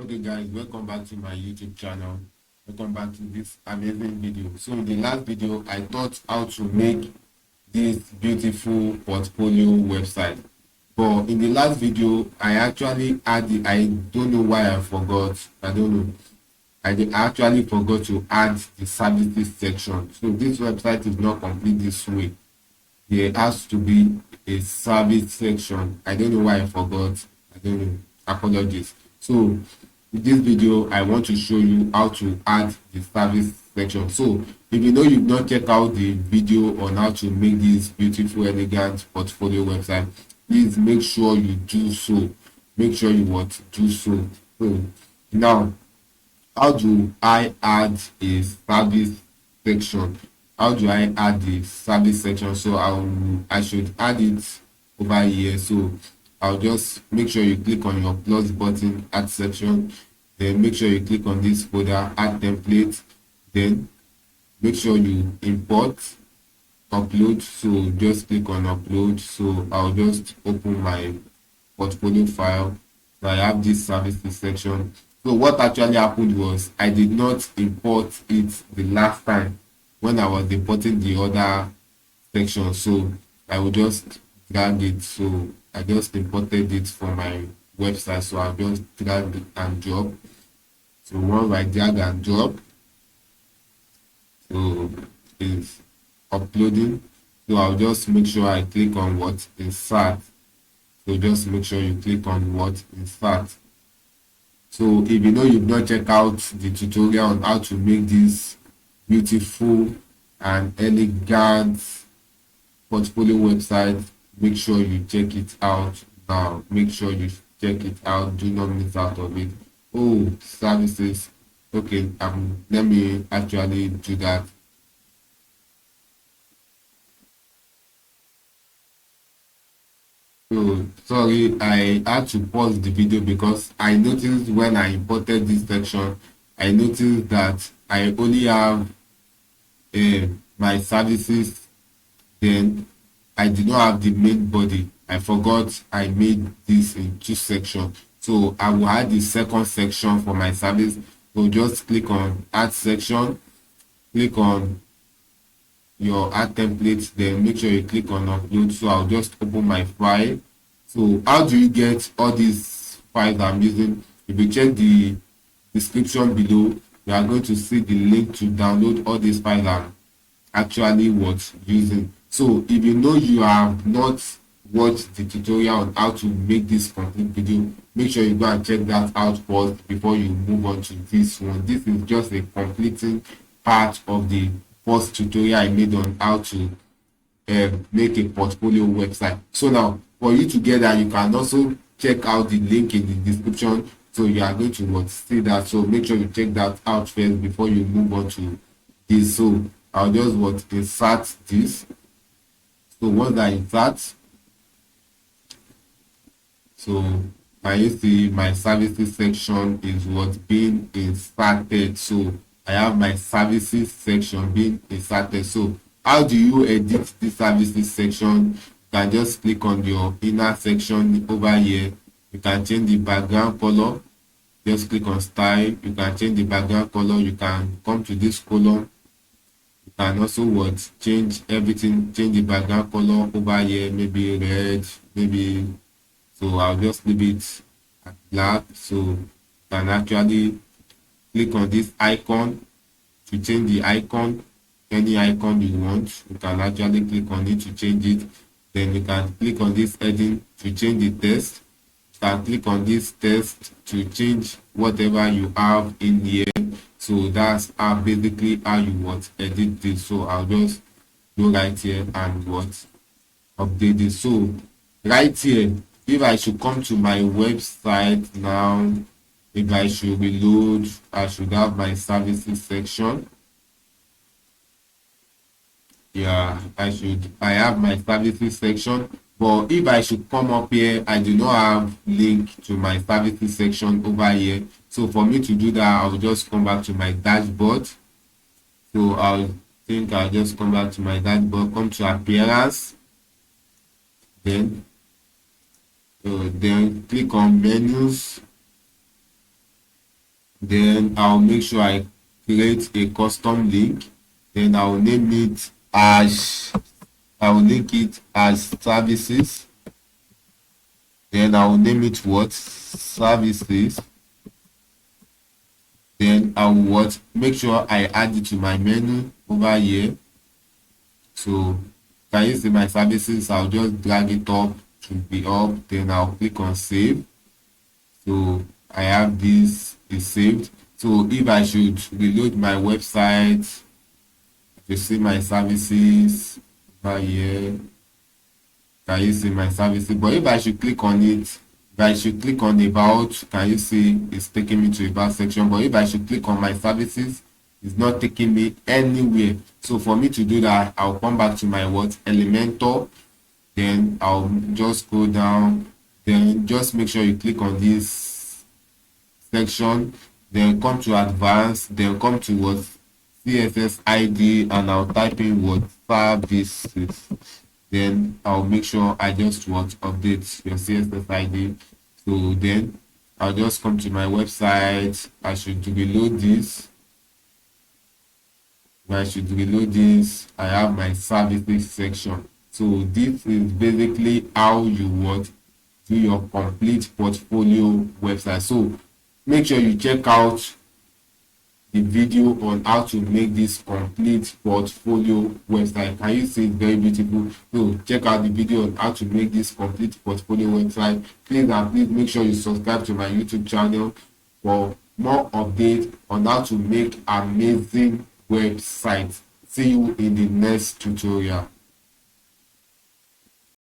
Okay guys, welcome back to my YouTube channel. Welcome back to this amazing video. So in the last video, I taught how to make this beautiful portfolio website. But in the last video, I actually added, I don't know why I forgot. I don't know. Actually forgot to add the services section. So this website is not complete this way. There has to be a service section. I don't know why I forgot. I don't know. Apologies. So in this video, I want to show you how to add the service section. So if you know you've not checked out the video on how to make this beautiful, elegant portfolio website, please make sure you do so. Make sure you do so. So now, how do I add a service section? How do I add the service section? So I should add it over here. So I'll just make sure you click on your plus button, add section. Then make sure you click on this folder, add template. Then make sure you import, upload. So just click on upload. So I'll just open my portfolio file. So I have this services section. So what actually happened was I did not import it the last time when I was importing the other section. So I will just drag it. So I just imported it from my website. So I'll just drag and drop. So once I drag and drop, so it's uploading. So I'll just make sure I click on what insert. So just make sure you click on what insert. So if you know you've not checked out the tutorial on how to make this beautiful and elegant portfolio website, make sure you check it out now. Make sure you check it out. Do not miss out of it. Oh, services. Okay, let me actually do that. So sorry, I had to pause the video because I noticed when I imported this section, I noticed that I only have my services. Then I did not have the main body. I forgot I made this in two sections. So I will add the second section for my service. So just click on add section, click on your add template, then make sure you click on upload. So I'll just open my file. So how do you get all these files I'm using? If you check the description below, you are going to see the link to download all these files I'm actually using. So if you know you have not watched the tutorial on how to make this complete video, make sure you go and check that out first before you move on to this one. This is just a completing part of the first tutorial I made on how to make a portfolio website. So now for you to get that, you can also check out the link in the description. So you are going to see that. So make sure you check that out first before you move on to this. So I'll just insert this. So once I insert, so can you see my services section is being inserted. So I have my services section being inserted. So how do you edit the services section? You can just click on your inner section over here. You can change the background color. Just click on style. You can change the background color. You can come to this column. You can also change everything, change the background color over here, maybe red, maybe. So I'll just leave it at black. So you can actually click on this icon to change the icon. Any icon you want, you can actually click on it to change it. Then you can click on this heading to change the text. You can click on this text to change whatever you have in here. So that's basically how you edit this. So I'll just go right here and update this. So right here, if I should come to my website now, if I should reload, I should have my services section. Yeah, I have my services section. But if I should come up here, I do not have link to my services section over here. So for me to do that, I'll just come back to my dashboard. So I'll just come back to my dashboard, come to appearance, then click on menus, Then I'll make sure I create a custom link. Then I'll name it as services. Then I'll name it what? Services. Then I will what? Make sure I add it to my menu over here. So can you see my services? I'll just drag it up to be up. Then I'll click on save. So I have this is saved. So if I should reload my website, you see my services over here. Can you see my services? But if I should click on it, if I should click on about, can you see it's taking me to about section? But if I should click on my services, it's not taking me anywhere. So for me to do that, I'll come back to my what? Elementor. Then I'll just go down. Then just make sure you click on this section. Then come to advanced. Then come to what? CSS ID, and I'll type in what? Services. Then I'll make sure I just want update your CSS ID. So then I'll just come to my website. I should reload this. When I should reload this, I have my services section. So this is basically how you want do your complete portfolio website. So make sure you check out the video on how to make this complete portfolio website. Can you see it's very beautiful? So check out the video on how to make this complete portfolio website. Please make sure you subscribe to my YouTube channel for more updates on how to make amazing websites. See you in the next tutorial.